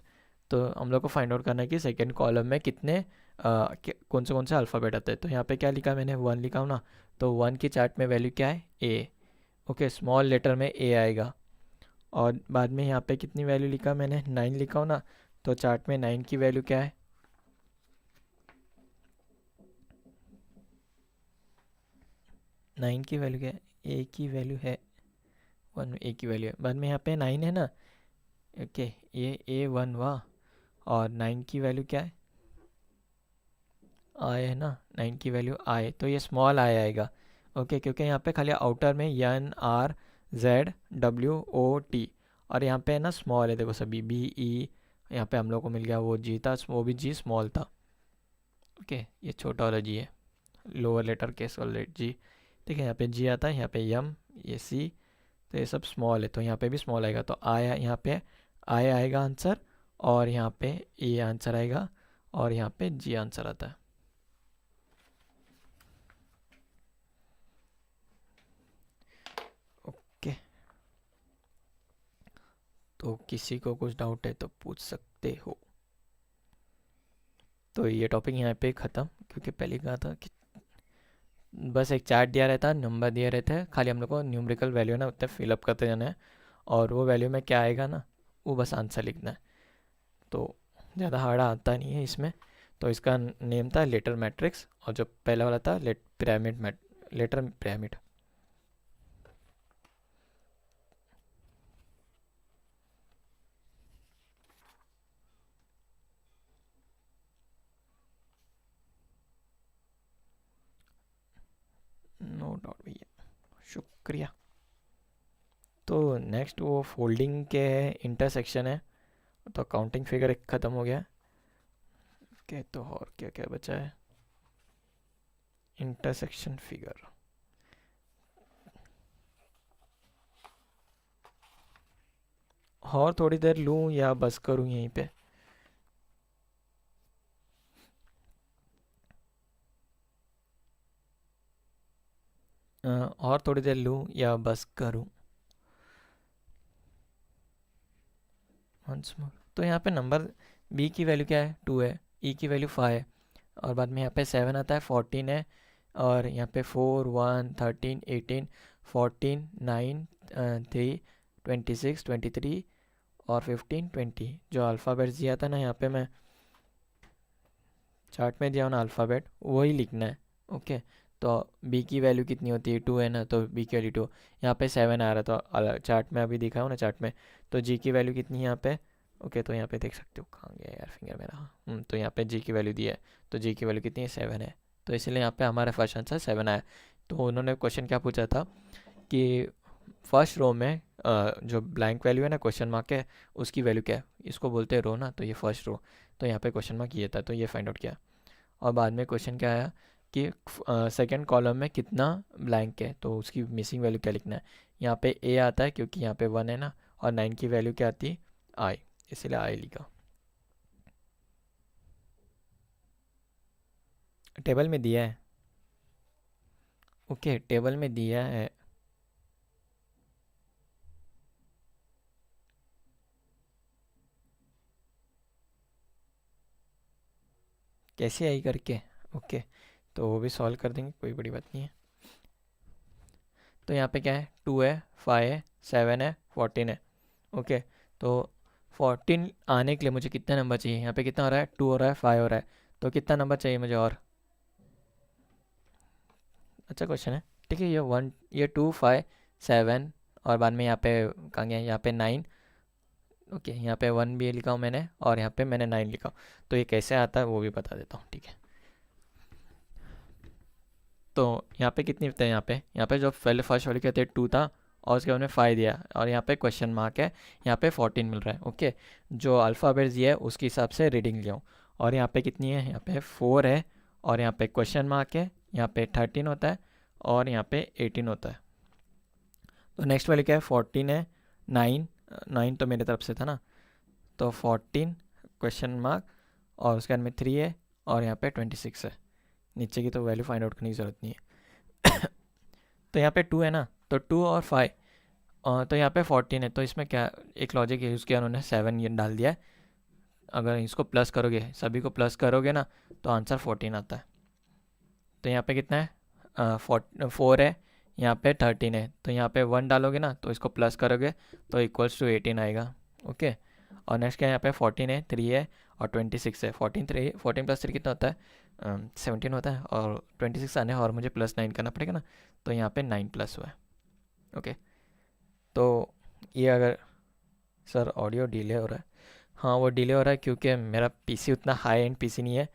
A: तो हम लोग को फाइंड आउट करना है कि सेकेंड कॉलम में कितने कौन से अल्फ़ाबेट आते हैं। तो यहाँ पे क्या लिखा मैंने, 1 लिखा हूँ ना, तो 1 की चार्ट में वैल्यू क्या है, ए। ओके, स्मॉल लेटर में ए आएगा, और बाद में यहाँ पे कितनी वैल्यू लिखा मैंने, 9 लिखा हूँ ना, तो चार्ट में 9 की वैल्यू क्या है, 9 की वैल्यू क्या है, ए की वैल्यू है 1, ए की वैल्यू है, बाद में यहाँ पे 9 है ना। ओके, ये A1 हुआ, और 9 की वैल्यू क्या है, आई है ना, 9 की वैल्यू आई, तो ये स्मॉल आई आएगा। ओके, क्योंकि यहाँ पे खाली आउटर में NRZWOT, और यहाँ पे है ना स्मॉल है, देखो सभी BE, यहाँ पे हम लोग को मिल गया वो जी था, वो भी जी स्मॉल था। ओके, ये छोटा वाला जी है, लोअर लेटर केस वाला जी। ठीक है, यहाँ पे जी आता है, यहाँ पे यम, ये सी, तो ये सब स्मॉल है, तो यहाँ पे भी स्मॉल आएगा, तो आया यहाँ पे आई आएगा आंसर, और यहाँ पे ए आंसर आएगा, और यहाँ पे जी आंसर आता है। ओके, तो किसी को कुछ डाउट है तो पूछ सकते हो। तो ये टॉपिक यहाँ पे ख़त्म, क्योंकि पहले कहा था कि बस एक चार्ट दिया रहता, नंबर दिए रहते हैं, खाली हम लोग को न्यूमेरिकल वैल्यू ना उतने फिलअप करते जाना है, और वो वैल्यू में क्या आएगा ना वो बस आंसर लिखना है। तो ज़्यादा हार्ड आता नहीं है इसमें। तो इसका नेम था लेटर मैट्रिक्स, और जो पहला वाला था लेटर पिरामिड। नो डाउट भैया, शुक्रिया। तो नेक्स्ट वो फोल्डिंग के इंटरसेक्शन है। तो काउंटिंग फिगर एक ख़त्म हो गया। ओके, तो और क्या क्या बचा है? Intersection figure. और थोड़ी देर लूँ या बस करूँ यहीं पे? और थोड़ी देर लूँ या बस करूँ? Once more. तो यहाँ पे नंबर बी की वैल्यू क्या है? 2 है, ई की वैल्यू 5 है, और बाद में यहाँ पे 7 आता है, 14 है, और यहाँ पे 4 1 13 18 14 9 3 26 23 और 15 20। जो अल्फ़ाबेट दिया था ना यहाँ पे, मैं चार्ट में दिया हूँ ना अल्फ़ाबेट, वही लिखना है। ओके, तो बी की वैल्यू कितनी होती है? 2 है ना, तो बी की वैल्यू 2। यहाँ पे 7 आ रहा था चार्ट में, अभी दिखा हूँ ना चार्ट में। तो जी की वैल्यू कितनी है यहाँ पे? ओके, तो यहाँ पे देख सकते हो, कहाँ गया यार फिंगर मेरा। तो यहाँ पे जी की वैल्यू दी है, तो जी की वैल्यू कितनी है? 7 है। तो इसलिए यहाँ पे हमारा फर्स्ट आंसर 7 आया। तो उन्होंने क्वेश्चन क्या पूछा था कि फर्स्ट रो में जो ब्लैंक वैल्यू है ना, क्वेश्चन मार्क है, उसकी वैल्यू क्या है? इसको बोलते हैं रो ना, तो ये फर्स्ट रो। तो यहाँ पे क्वेश्चन मार्क ये था, तो ये फाइंड आउट किया। और बाद में क्वेश्चन क्या आया कि सेकंड कॉलम में कितना ब्लैंक है, तो उसकी मिसिंग वैल्यू क्या लिखना है? यहाँ पे ए आता है क्योंकि यहाँ पे 1 है ना, और 9 की वैल्यू क्या आती है? आई, इसलिए आई लिखा। टेबल में दिया है। ओके, टेबल में दिया है। कैसे आई करके? ओके, तो वो भी सॉल्व कर देंगे, कोई बड़ी बात नहीं है। तो यहाँ पे क्या है? 2 है, 5 है, 7 है, 14 है। ओके, तो 14 आने के लिए मुझे कितना नंबर चाहिए? यहाँ पे कितना हो रहा है? 2 हो रहा है, 5 हो रहा है, तो कितना नंबर चाहिए मुझे और? अच्छा क्वेश्चन है। ठीक है, ये 2 5 7, और बाद में यहाँ पे कहाँ गया? यहाँ पे 9। ओके, यहाँ पे 1 भी लिखा हूँ मैंने, और यहाँ पे मैंने 9 लिखा हूँ। तो ये कैसे आता है वो भी बता देता हूँ, ठीक है। तो यहाँ पे कितनी होते हैं? यहाँ पे जो पहले फर्स्ट वाली कहते हैं 2 था, और उसके बाद में 5 दिया, और यहाँ पे क्वेश्चन मार्क है, यहाँ पे 14 मिल रहा है। ओके, जो अल्फ़ाबेट दिया है उसके हिसाब से रीडिंग लिया हूँ। और यहाँ पे कितनी है? यहाँ पे 4 है, और यहाँ पे क्वेश्चन मार्क है, यहाँ पे 13 होता है, और यहाँ पे 18 होता है। तो नेक्स्ट वाली क्या है? 14 है, 9, 9 तो मेरे तरफ से था ना, तो 14 क्वेश्चन मार्क, और उसके बाद में 3 है, और यहाँ पे 26 है। नीचे की तो वैल्यू फाइंड आउट करने की ज़रूरत नहीं है। तो यहाँ पे 2 है ना, तो 2 और 5, तो यहाँ पे 14 है, तो इसमें क्या एक लॉजिक यूज़ किया उन्होंने, 7 ये डाल दिया है। अगर इसको प्लस करोगे, सभी को प्लस करोगे ना, तो आंसर 14 आता है। तो यहाँ पे कितना है? 4 है, यहाँ पे 13 है, तो यहाँ पे 1 डालोगे ना, तो इसको प्लस करोगे तो इक्वल्स टू 18 आएगा। ओके, और नेक्स्ट क्या है? यहाँ पे 14 है, 3 है, और 26 है। 14 प्लस 3 कितना होता है? 17 होता है, और 26 आने हैं, और मुझे प्लस 9 करना पड़ेगा ना, तो यहाँ पे 9 प्लस हुआ है। ओके, तो ये अगर सर ऑडियो डिले हो रहा है, हाँ वो डिले हो रहा है क्योंकि मेरा पीसी उतना हाई एंड पीसी नहीं है,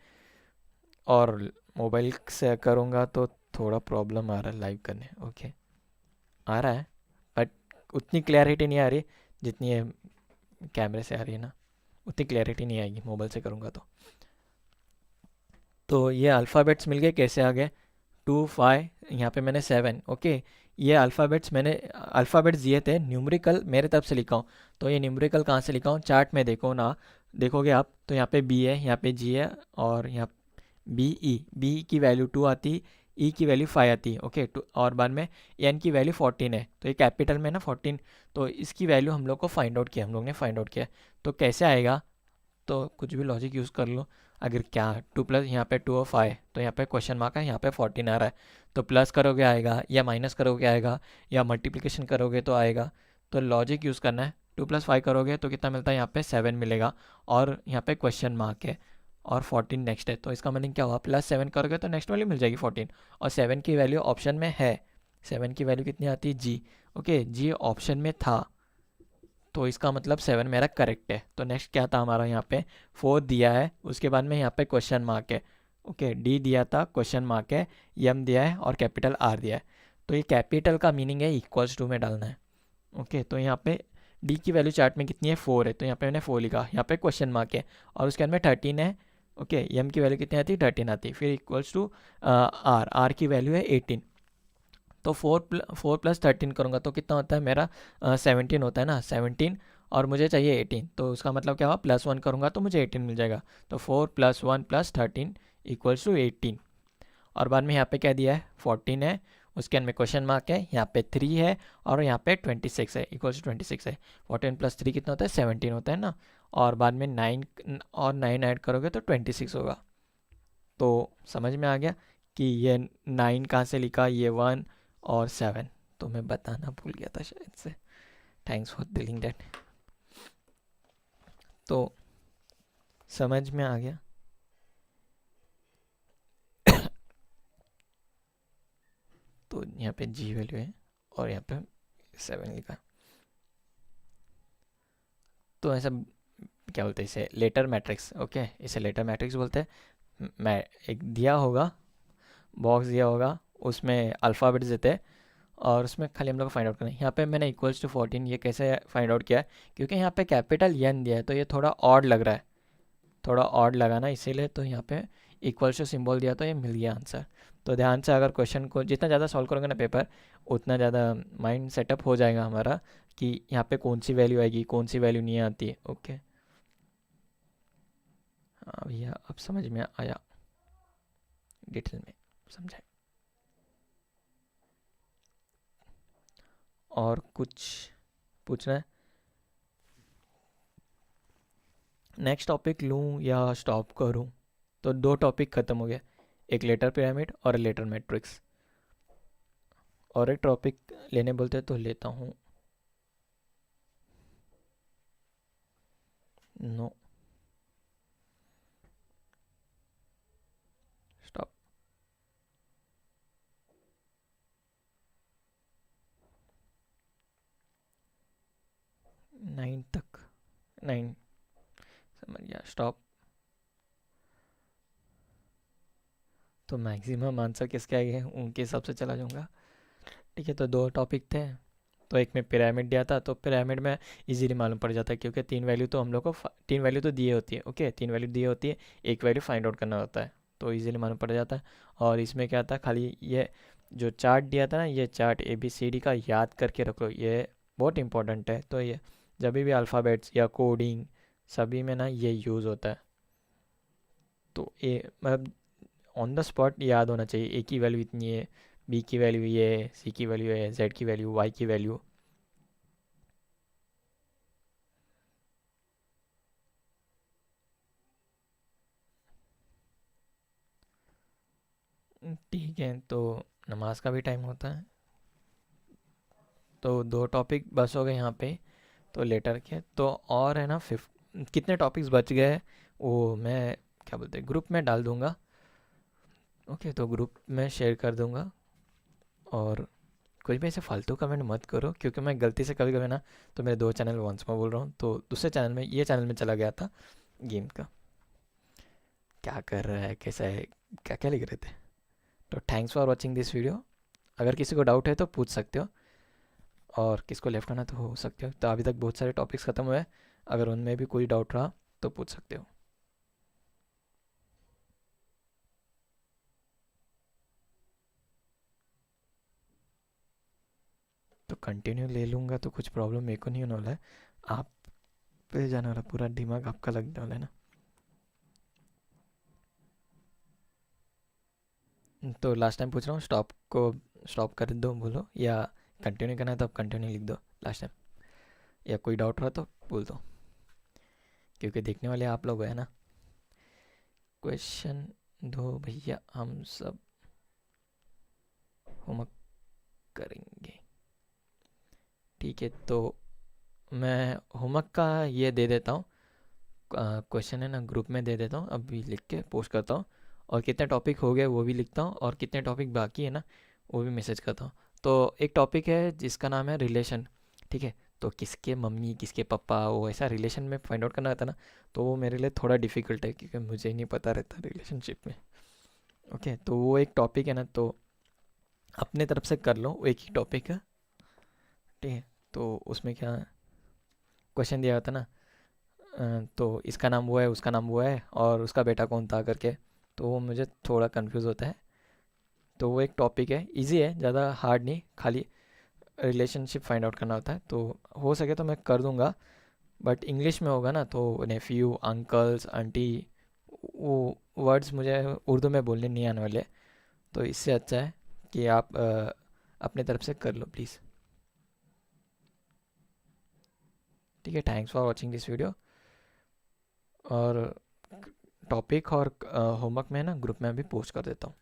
A: और मोबाइल से करूँगा तो थोड़ा प्रॉब्लम आ रहा है लाइव करने। ओके, आ रहा है, बट उतनी क्लैरिटी नहीं आ रही जितनी ये कैमरे से आ रही है ना, उतनी क्लैरिटी नहीं आएगी मोबाइल से करूँगा तो ये अल्फ़ाबेट्स मिल गए, कैसे आ गए? 2 5, यहाँ पे मैंने 7। ओके, ये अल्फ़ाबेट्स दिए थे न्यूमेरिकल, मेरे तरफ से लिखा हूँ। तो ये न्यूमेरिकल कहाँ से लिखा हूँ? चार्ट में देखो ना, देखोगे आप तो यहाँ पे बी है, यहाँ पे जी है, और यहाँ बी की वैल्यू 2 आती, ई की वैल्यू 5 आती। ओके, और बाद में एन की वैल्यू 14 है, तो ये कैपिटल में ना 14, तो इसकी वैल्यू हम लोग ने फाइंड आउट किया। तो कैसे आएगा? तो कुछ भी लॉजिक यूज़ कर लो। अगर क्या 2 प्लस यहाँ पे 2 और 5, तो यहाँ पे क्वेश्चन मार्क है, यहाँ पे 14 आ रहा है, तो प्लस करोगे आएगा, या माइनस करोगे आएगा, या मल्टीप्लिकेशन करोगे तो आएगा। तो लॉजिक यूज़ करना है। 2 + 5 करोगे तो कितना मिलता है, यहाँ पे 7 मिलेगा, और यहाँ पे क्वेश्चन मार्क है, और 14 नेक्स्ट है, तो इसका मीनिंग क्या हुआ, +7 करोगे तो नेक्स्ट वैल्यू मिल जाएगी 14, और 7 की वैल्यू ऑप्शन में है। 7 की वैल्यू कितनी आती है, जी। ओके, जी ऑप्शन में था, तो इसका मतलब 7 मेरा करेक्ट है। तो नेक्स्ट क्या था हमारा, यहाँ पे 4 दिया है, उसके बाद में यहाँ पे क्वेश्चन मार्क है। ओके, डी दिया था, क्वेश्चन मार्क है, एम दिया है, और कैपिटल आर दिया है। तो ये कैपिटल का मीनिंग है इक्वल्स टू में डालना है। ओके, तो यहाँ पे डी की वैल्यू चार्ट में कितनी है, 4 है, तो यहाँ पे मैंने 4 लिखा, यहाँ पे क्वेश्चन मार्क है, और उसके अंदर 13 है। ओके, एम की वैल्यू कितनी आती है, 13 आती है, फिर इक्वल्स टू आर, आर की वैल्यू है 18। तो 4 + 13 करूँगा तो कितना होता है मेरा, 17 होता है ना, 17, और मुझे चाहिए 18, तो उसका मतलब क्या हुआ, +1 करूँगा तो मुझे 18 मिल जाएगा। तो 4 + 1 + 13 = 18। और बाद में यहाँ पे क्या दिया है, 14 है, उसके अंदर में क्वेश्चन मार्क है, यहाँ पे 3 है, और यहाँ पे 26 है, =26 है। 14 + 3 कितना होता है, 17 होता है ना, और बाद में 9 और 9 ऐड करोगे तो 26 होगा। तो समझ में आ गया कि ये 9 कहाँ से लिखा, ये 1 और 7, तो मैं बताना भूल गया था शायद से। Thanks for telling that. तो समझ में आ गया। तो यहाँ पे जी वैल्यू है, और यहाँ पे 7 लिखा। तो ऐसा क्या बोलते हैं इसे, लेटर मैट्रिक्स। ओके, इसे लेटर मैट्रिक्स बोलते हैं। मैं एक दिया होगा, बॉक्स दिया होगा, उसमें अल्फ़ाबेट्स देते हैं, और उसमें खाली हम लोग को फाइंड आउट करना है। यहाँ पे मैंने =14, ये कैसे फाइंड आउट किया है, क्योंकि यहाँ पे कैपिटल एन दिया है, तो ये थोड़ा ऑड लग रहा है, थोड़ा ऑड लगा ना, इसीलिए तो यहाँ पे = सिंबल दिया, तो ये मिल गया आंसर। तो ध्यान से अगर क्वेश्चन को जितना ज़्यादा सॉल्व करोगे ना पेपर, उतना ज़्यादा माइंड सेटअप हो जाएगा हमारा कि यहाँ पे कौन सी वैल्यू आएगी, कौन सी वैल्यू नहीं आती है। ओके, हाँ भैया, अब समझ में आया, डिटेल में समझाए। और कुछ पूछना है, नेक्स्ट टॉपिक लूँ या स्टॉप करूँ? तो 2 टॉपिक ख़त्म हो गया, एक लेटर पिरामिड और लेटर मैट्रिक्स। और एक टॉपिक लेने बोलते तो लेता हूँ, नो, स्टॉप। 9 तक, 9 समझ गया, स्टॉप। तो मैक्सिमम आंसर किसके आए हैं उनके हिसाब से चला जाऊँगा। ठीक है, तो 2 टॉपिक थे, तो एक में पिरामिड दिया था, तो पिरामिड में इजीली मालूम पड़ जाता है, क्योंकि 3 वैल्यू तो हम लोग को 3 वैल्यू तो दिए होती है। ओके, 3 वैल्यू दिए होती है, एक वैल्यू फाइंड आउट करना होता है, तो इजीली मालूम पड़ जाता है। और इसमें क्या था, खाली ये जो चार्ट दिया था ना, ये चार्ट ABCD का याद करके रखो, ये बहुत इंपॉर्टेंट है। तो ये जब भी अल्फ़ाबेट्स या कोडिंग सभी में ना ये यूज़ होता है, तो ये मतलब ऑन द स्पॉट याद होना चाहिए, ए की वैल्यू इतनी है, बी की वैल्यू ये है, सी की वैल्यू है, जेड की वैल्यू, वाई की वैल्यू। ठीक है, तो नमाज का भी टाइम होता है, तो 2 टॉपिक बस हो गए यहाँ पे, तो लेटर के तो, और है ना, कितने टॉपिक्स बच गए हैं, वो मैं क्या बोलते हैं ग्रुप में डाल दूँगा। ओके, तो ग्रुप में शेयर कर दूँगा, और कोई भी ऐसे फालतू कमेंट मत करो, क्योंकि मैं गलती से कभी कभी ना, तो मेरे 2 चैनल वंस में बोल रहा हूँ, तो दूसरे चैनल में, ये चैनल में चला गया था गेम का, क्या कर रहा है, कैसा है, क्या क्या लिख रहे थे। तो thanks for watching this video. अगर किसी को डाउट है तो पूछ सकते हो, और किसको लेफ्ट करना तो हो सकते हो। तो अभी तक बहुत सारे टॉपिक्स ख़त्म हुए हैं, अगर उनमें भी कोई डाउट रहा तो पूछ सकते हो। तो कंटिन्यू ले लूँगा तो कुछ प्रॉब्लम मेरे को नहीं होने वाला है, आप पे जाने वाला, पूरा दिमाग आपका लगने वाला है ना। तो लास्ट टाइम पूछ रहा हूँ, स्टॉप को स्टॉप कर दो बोलो, या कंटिन्यू करना है तो आप कंटिन्यू लिख दो लास्ट टाइम, या कोई डाउट रहा तो बोल दो। क्योंकि देखने वाले आप लोग हैं ना। क्वेश्चन दो भैया, हम सब होमवर्क करेंगे। ठीक है, तो मैं होमवर्क का ये दे देता हूँ, क्वेश्चन है ना, ग्रुप में दे देता हूँ, अभी लिख के पोस्ट करता हूँ। और कितने टॉपिक हो गए वो भी लिखता हूँ, और कितने टॉपिक बाकी है ना वो भी मैसेज करता हूँ। तो एक टॉपिक है जिसका नाम है रिलेशन। ठीक है, तो किसके मम्मी किसके पापा, वो ऐसा रिलेशन में फाइंड आउट करना रहता है ना, तो वो मेरे लिए थोड़ा डिफिकल्ट है क्योंकि मुझे नहीं पता रहता रिलेशनशिप में। ओके, तो वो एक टॉपिक है ना, तो अपने तरफ से कर लो, वो एक ही टॉपिक है। ठीक है, तो उसमें क्या क्वेश्चन दिया होता है ना, तो इसका नाम वो है, उसका नाम वो है, और उसका बेटा कौन था करके, तो वो मुझे थोड़ा कंफ्यूज होता है। तो वो एक टॉपिक है, इजी है, ज़्यादा हार्ड नहीं, खाली रिलेशनशिप फाइंड आउट करना होता है। तो हो सके तो मैं कर दूंगा, बट इंग्लिश में होगा ना, तो नेफ्यू, अंकल्स, आंटी, वो वर्ड्स मुझे उर्दू में बोलने नहीं आने वाले। तो इससे अच्छा है कि आप अपने तरफ से कर लो प्लीज़। ठीक है, thanks for watching this video. और टॉपिक और होमवर्क में ना ग्रुप में अभी पोस्ट कर देता हूँ।